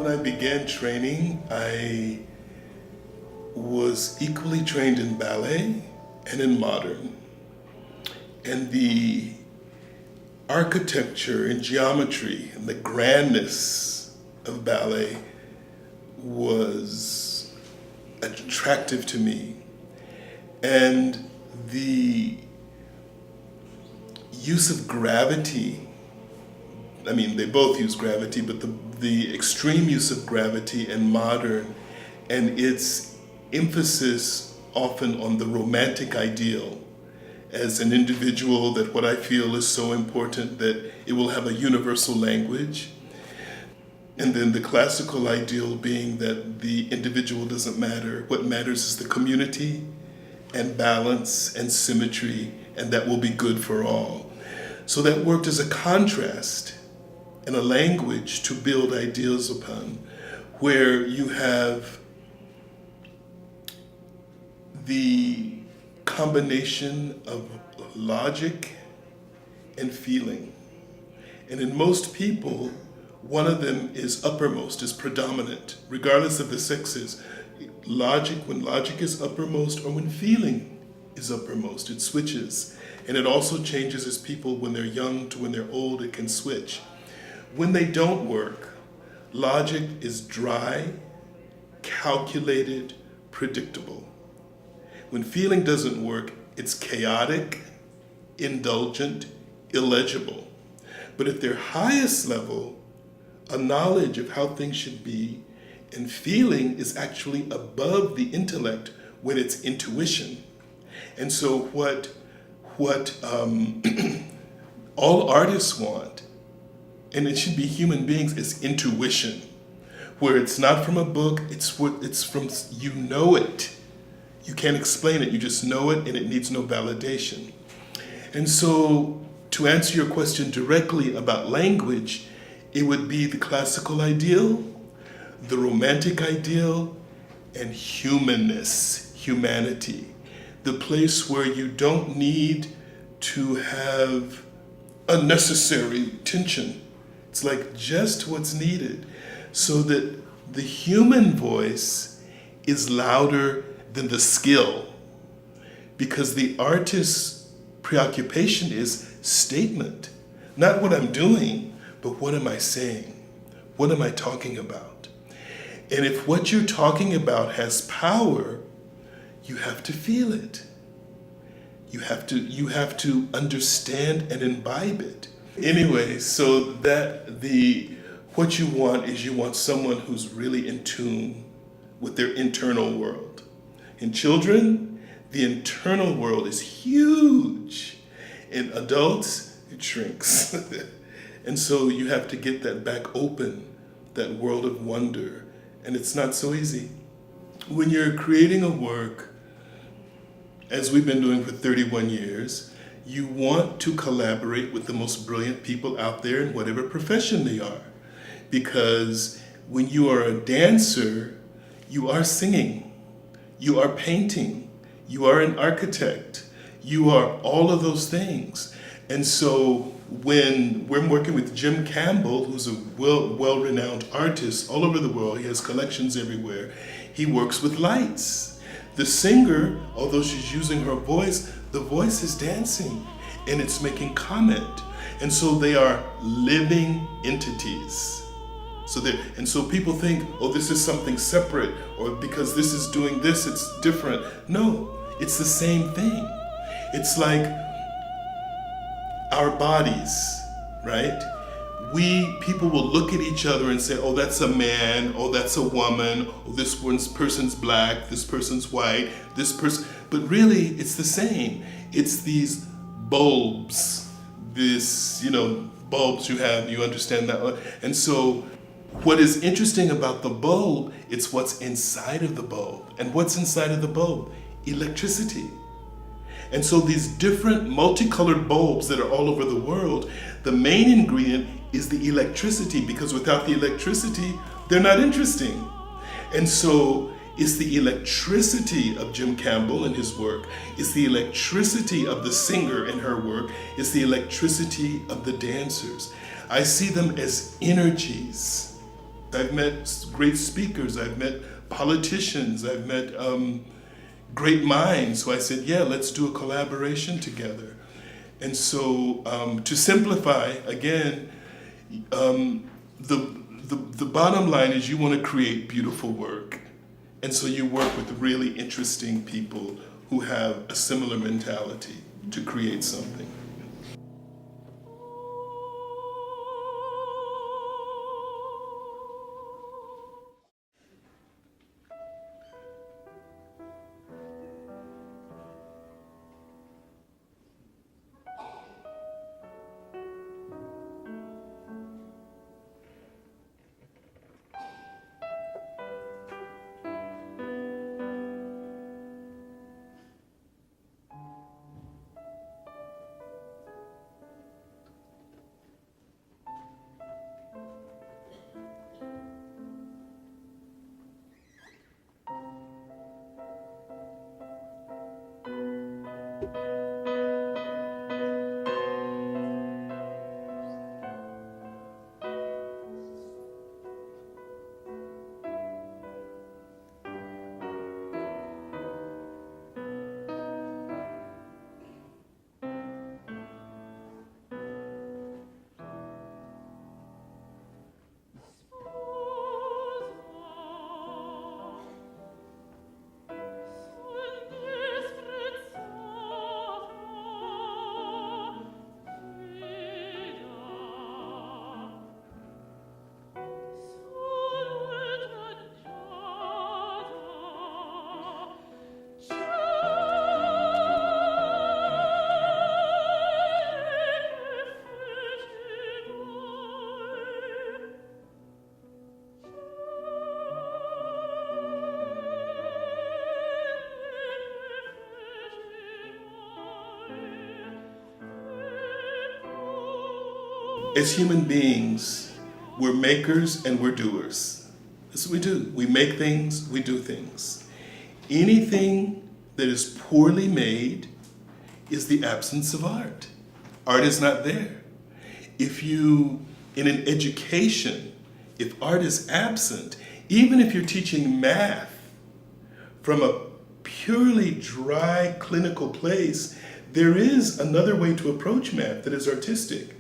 I began training, I was equally trained in ballet and in modern. And the architecture and geometry and the grandness of ballet was attractive to me. And the use of gravity, I mean, they both use gravity, but the extreme use of gravity and modern, and its emphasis often on the romantic ideal as an individual, that what I feel is so important that it will have a universal language. And then the classical ideal being that the individual doesn't matter. What matters is the community and balance and symmetry, and that will be good for all. So that worked as a contrast and a language to build ideals upon, where you have the combination of logic and feeling. And in most people, one of them is uppermost, is predominant, regardless of the sexes. When logic is uppermost, or when feeling is uppermost, it switches. And it also changes as people, when they're young to when they're old, it can switch. When they don't work, logic is dry, calculated, predictable. When feeling doesn't work, it's chaotic, indulgent, illegible. But at their highest level, a knowledge of how things should be and feeling is actually above the intellect when it's intuition. And so what all artists want, and it should be human beings, is intuition, where it's not from a book, it's from, you know it. You can't explain it, you just know it, and it needs no validation. And so, to answer your question directly about language, it would be the classical ideal, the romantic ideal, and humanness, humanity. The place where you don't need to have unnecessary tension. It's like just what's needed, so that the human voice is louder than the skill, because the artist's preoccupation is statement, not what I'm doing, but what am I saying? What am I talking about? And if what you're talking about has power, you have to feel it. You have to understand and imbibe it. Anyway, so what you want someone who's really in tune with their internal world. In children, the internal world is huge. In adults, it shrinks. And so you have to get that back open, that world of wonder. And it's not so easy. When you're creating a work, as we've been doing for 31 years, you want to collaborate with the most brilliant people out there in whatever profession they are. Because when you are a dancer, you are singing. You are painting, you are an architect, you are all of those things. And so when we're working with Jim Campbell, who's a well-renowned artist all over the world, he has collections everywhere, he works with lights. The singer, although she's using her voice, the voice is dancing and it's making comment. And so they are living entities. So people think, oh, this is something separate, or because this is doing this, it's different. No, it's the same thing. It's like our bodies, right? People will look at each other and say, oh, that's a man, oh, that's a woman, oh, this person's black, this person's white, this person, but really it's the same. It's these bulbs, bulbs you understand that. And so what is interesting about the bulb, it's what's inside of the bulb. And what's inside of the bulb? Electricity. And so these different multicolored bulbs that are all over the world, the main ingredient is the electricity, because without the electricity, they're not interesting. And so it's the electricity of Jim Campbell and his work, it's the electricity of the singer and her work, it's the electricity of the dancers. I see them as energies. I've met great speakers, I've met politicians, I've met great minds. So I said, yeah, let's do a collaboration together. And so to simplify, again, the bottom line is you want to create beautiful work. And so you work with really interesting people who have a similar mentality to create something. As human beings, we're makers and we're doers. That's what we do. We make things, we do things. Anything that is poorly made is the absence of art. Art is not there. If you, in an education, if art is absent, even if you're teaching math from a purely dry clinical place, there is another way to approach math that is artistic.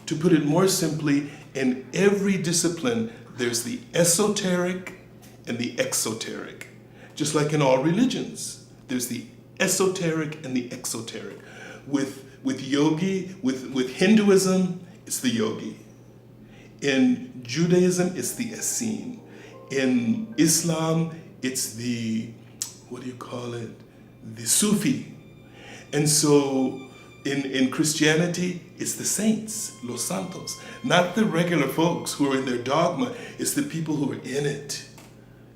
To put it more simply, in every discipline, there's the esoteric and the exoteric. Just like in all religions, there's the esoteric and the exoteric. With yogi, with Hinduism, it's the yogi. In Judaism, it's the Essene. In Islam, it's the, what do you call it? The Sufi. And so in Christianity, it's the saints, los santos. Not the regular folks who are in their dogma, it's the people who are in it.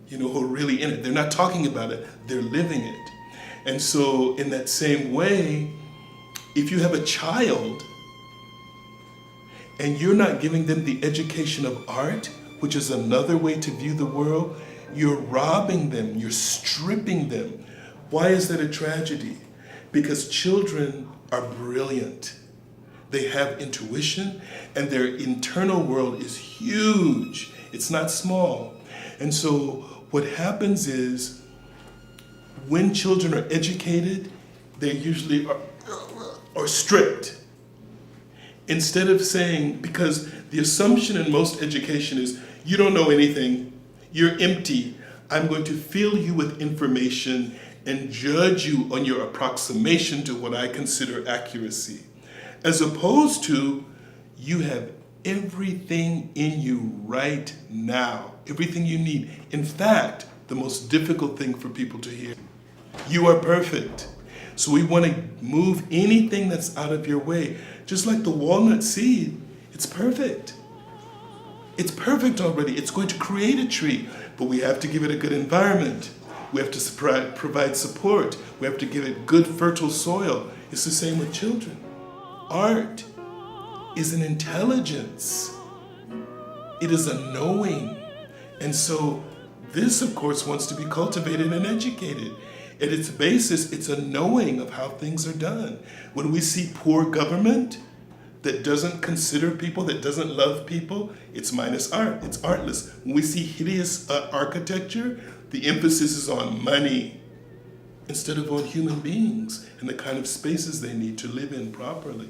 You know, who are really in it. They're not talking about it, they're living it. And so in that same way, if you have a child and you're not giving them the education of art, which is another way to view the world, you're robbing them, you're stripping them. Why is that a tragedy? Because children are brilliant. They have intuition and their internal world is huge. It's not small. And so what happens is when children are educated, they usually are stripped. Instead of saying, because the assumption in most education is, you don't know anything, you're empty, I'm going to fill you with information and judge you on your approximation to what I consider accuracy. As opposed to, you have everything in you right now, everything you need. In fact, the most difficult thing for people to hear, you are perfect. So we want to move anything that's out of your way. Just like the walnut seed, it's perfect. It's perfect already. It's going to create a tree, but we have to give it a good environment. We have to provide support. We have to give it good fertile soil. It's the same with children. Art is an intelligence. It is a knowing. And so this, of course, wants to be cultivated and educated. At its basis, it's a knowing of how things are done. When we see poor government, that doesn't consider people, that doesn't love people, it's minus art. It's artless. When we see hideous architecture, the emphasis is on money instead of on human beings and the kind of spaces they need to live in properly.